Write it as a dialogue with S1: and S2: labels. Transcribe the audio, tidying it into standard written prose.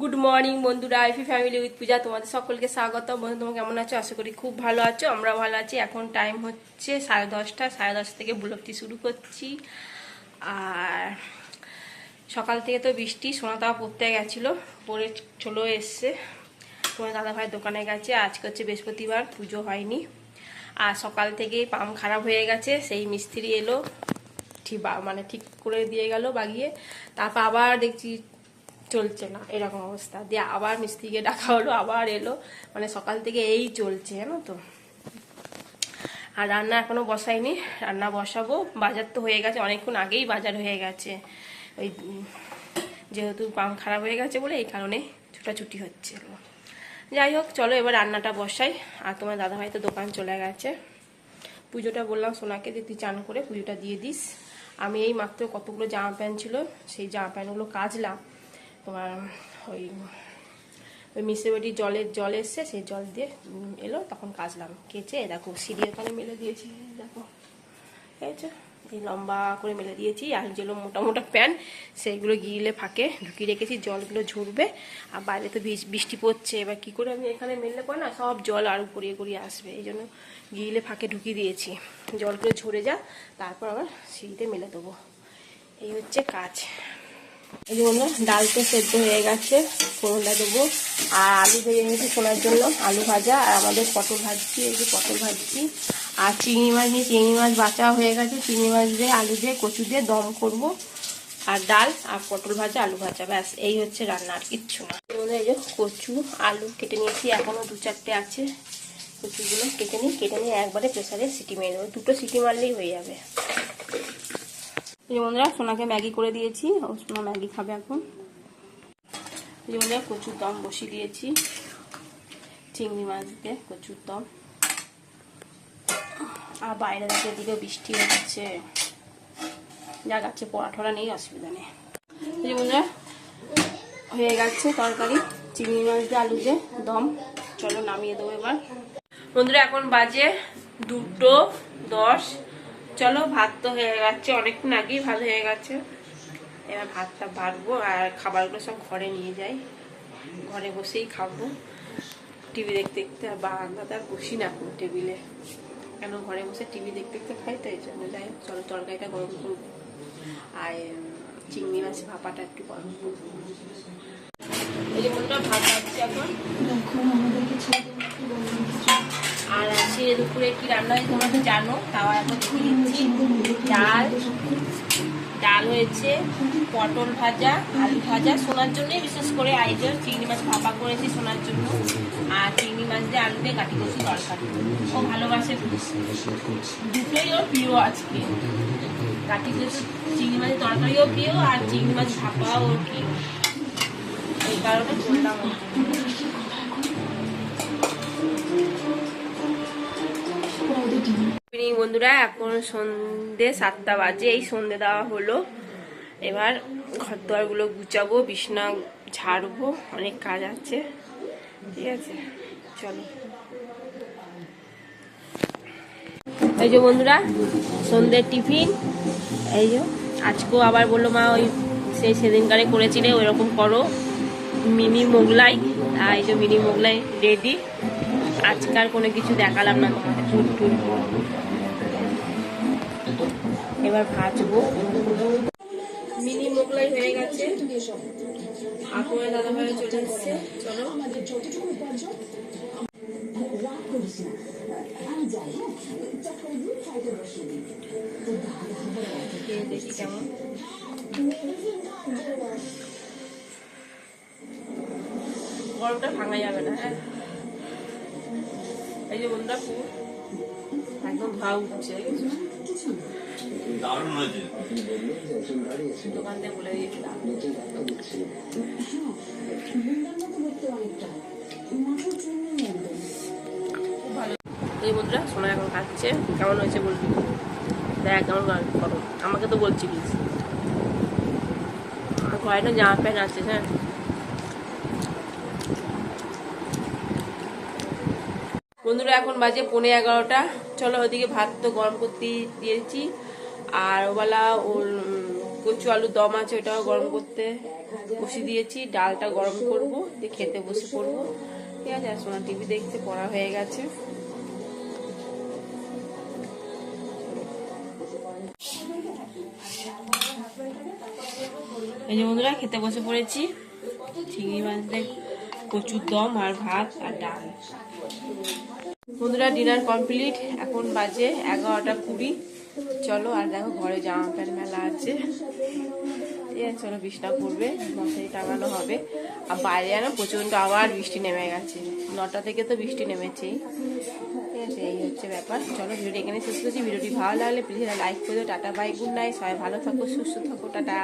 S1: Good morning বন্ধুরা, আইফি family with পূজা তোমাদের সকলকে স্বাগত। বন্ধু তোমরা কেমন আছো? আশা করি খুব ভালো আছো। আমরা ভালো আছি। এখন টাইম হচ্ছে 10:30। 10:30 থেকে ব্লগটি শুরু করছি। আর সকাল থেকে তো বৃষ্টি, সোনাতাও পড়তে গেছিলো, পরে চলে এসছে। তোমার দাদাভাই দোকানে গেছে। আজকে হচ্ছে বৃহস্পতিবার, পুজো হয়নি। আর সকাল থেকেই পাম্প খারাপ হয়ে গেছে, সেই মিস্ত্রি এলো, ঠিক করে দিয়ে গেল বাগিয়ে। তারপর আবার দেখছি চলছে না, এরকম অবস্থা দিয়ে আবার মিস্ত্রিকে ডাকা হলো, আবার এলো। মানে সকাল থেকে এই চলছে, জানো তো। আর রান্না এখনো বসাইনি, রান্না বসাবো। বাজার তো হয়ে গেছে, অনেকক্ষণ আগেই বাজার হয়ে গেছে। ওই যেহেতু পাম্প খারাপ হয়ে গেছে বলে এই কারণে ছুটাছুটি হচ্ছে। যাই হোক, চলো এবার রান্নাটা বসাই। আর তোমার দাদাভাই তো দোকান চলে গেছে। পুজোটা বললাম সোনাকে যে তুই চান করে পুজোটা দিয়ে দিস। আমি এই মাত্র কতগুলো জামা প্যান্ট ছিল, সেই জামা প্যান্টগুলো কাচলাম। তোমার ওই মিশ্রি বাটির জল এসছে, সেই জল দিয়ে এলো, তখন কাচলাম। কেচে দেখো সিঁড়ি ওখানে মেলে দিয়েছি, দেখো ঠিক আছে, এই লম্বা করে মেলে দিয়েছি। আর যেগুলো মোটা মোটা প্যান্ট সেইগুলো গিলে ফাঁকে ঢুকিয়ে রেখেছি, জলগুলো ঝরবে। আর বাইরে তো বৃষ্টি পড়ছে, এবার কি করে আমি এখানে মেললে পরে না সব জল আরও গড়িয়ে গড়িয়ে আসবে, এই জন্য গিলে ফাঁকে ঢুকিয়ে দিয়েছি। জলগুলো ঝরে যা, তারপর আবার সিঁড়িতে মেলে দেবো। এই হচ্ছে কাজ। এই জন্য ডাল তো সেদ্ধ হয়ে গেছে, ফোড়নটা দেবো। আর আলু ভেজে নিয়েছি সোনার জন্য, আলু ভাজা। আর আমাদের পটল ভাজছি, এই যে পটল ভাজছি। আর চিংড়ি মাছ নিয়ে, চিংড়ি মাছ বাঁচা হয়ে গেছে। চিংড়ি মাছ দিয়ে আলু দিয়ে কচু দিয়ে দম করব। আর ডাল আর পটল ভাজা, আলু ভাজা, ব্যাস এই হচ্ছে রান্না, আর কিচ্ছু না। এই যে কচু আলু কেটে নিয়েছি, এখনও 2-4টে আছে। কচুগুলো কেটে নিয়ে একবারে প্রেসারে সিটি মেরে দেবো। 2টো সিটি মারলেই হয়ে যাবে। এই বন্ধুরা সোনাকে ম্যাগি করে দিয়েছি, ও সোনা ম্যাগি খাবে এখন। এই বন্ধুরা কচুর দম বসিয়ে দিয়েছি, চিংড়ি মাছ দিয়ে কচুর দম। আর বাইরে দিকে বৃষ্টি হচ্ছে, যা গাছে পড়াঠরা নেই, অসুবিধা নেই। এই বন্ধুরা হয়ে গেছে তরকারি, চিংড়ি মাছ দিয়ে আলু দিয়ে দম। চলো নামিয়ে দেবো এবার। বন্ধুরা এখন বাজে 2:10। চলো ভাত তো হয়ে গেছে, অনেকক্ষণ আগেই ভাত হয়ে গেছে। এবার ভাতটা বাড়বো আর খাবারগুলো সব ঘরে নিয়ে যাই, ঘরে বসেই খাবো টিভি দেখতে দেখতে। আর বারান্দাতে আর বসি না কোনো টেবিলে, কেন ঘরে বসে টিভি দেখতে দেখতে খাই, তো এই জন্য। যাই হোক চলো তরকারিটা গরম করবো, আর চিংড়ি মাছ ভাপাটা একটু গরম করবো। এই যে বন্ধুরা ভাত বাড়ছি এখন। আর আজকে দুপুরে কি রান্না হয়েছে তোমরা তো জানো, তাও এখন দেখিয়ে দিচ্ছি। ডাল হয়েছে, পটল ভাজা, আলু ভাজা। সোনার জন্যই বিশেষ করে আইজল চিংড়ি মাছ ভাপা করেছি সোনার জন্য। আর চিংড়ি মাছ দিয়ে আলু দিয়ে কাটি কষি তরকারি, ও ভালোবাসে, দুটোই ওর প্রিয়। আজকে কাটি কষি চিংড়ি মাছের তরকারিও প্রিয়, আর চিংড়ি মাছ ভাপাও ওর প্রিয়, এই কারণে করলাম। বন্ধুরা এখন সন্ধ্যে 7টা বাজে, এই সন্ধ্যে দেওয়া হলো। এবার ঘর দোয়ারগুলো গুছাবো, বিছানা ঝাড়বো, অনেক কাজ আছে, ঠিক আছে চলো। এই যে বন্ধুরা সন্ধ্যের টিফিন, এই যে আজকেও আবার বললো মা ওই সেদিনকারে করেছিলে ওই রকম করো, মিনি মোগলাই। আর এই যে মিনি মোগলাই রেডি। আজকাল কোনো কিছু দেখালাম না তোমাকে, টুট এবার ভাজবো। মিনি মোগলাই হয়ে গেছে, আপনার দাদা ভাই চলে এসছে। চলো দেখি কেমন। গরমটা ভাঙা যাবে না। হ্যাঁ এই যে বন্ধুরা পুর একদম ধোয়া উঠছে, দারুণ হয়েছে। দোকান থেকে বলে দিয়েছিলাম খুব ভালো। এই বন্ধুরা সোনা এখন খাচ্ছে, কেমন হয়েছে বলবি, দেখ কেমন করো, আমাকে তো বলছি প্লিজ। কয়েকটা জামা প্যান্ট আছে। হ্যাঁ বন্ধুরা এখন বাজে 11:15। চলো ওদিকে ভাত তো গরম করতে দিয়েছি, আর ওবেলা ওর কচু আলুর দম আছে, ওটাও গরম করতে বসিয়ে দিয়েছি। ডালটা গরম করব, দিয়ে খেতে বসে পড়বো। ঠিক আছে, আর সোনা টিভি দেখতে, পড়া হয়ে গেছে। এই যে বন্ধুরা খেতে বসে পড়েছি, চিংড়ি মাছ দিয়ে কচুর দম আর ভাত আর ডাল। বন্ধুরা ডিনার কমপ্লিট, এখন বাজে 11:20। চলো, আর দেখো ঘরে জামা প্যান্ট মেলা আছে। ঠিক আছে, চলো বিছনা করবে, মশারি টাঙানো হবে। আর বাইরে যেন প্রচন্ড আবার বৃষ্টি নেমে গেছে, 9টা থেকে তো বৃষ্টি নেমেছেই। ঠিক আছে, এই হচ্ছে ব্যাপার। চলো ভিডিওটি এখানে শেষ করছি। ভিডিওটি ভালো লাগলে প্লিজ লাইক করে দিও। টাটা বাই, গুড নাইট, সবাই ভালো থাকো, সুস্থ থাকো, টাটা।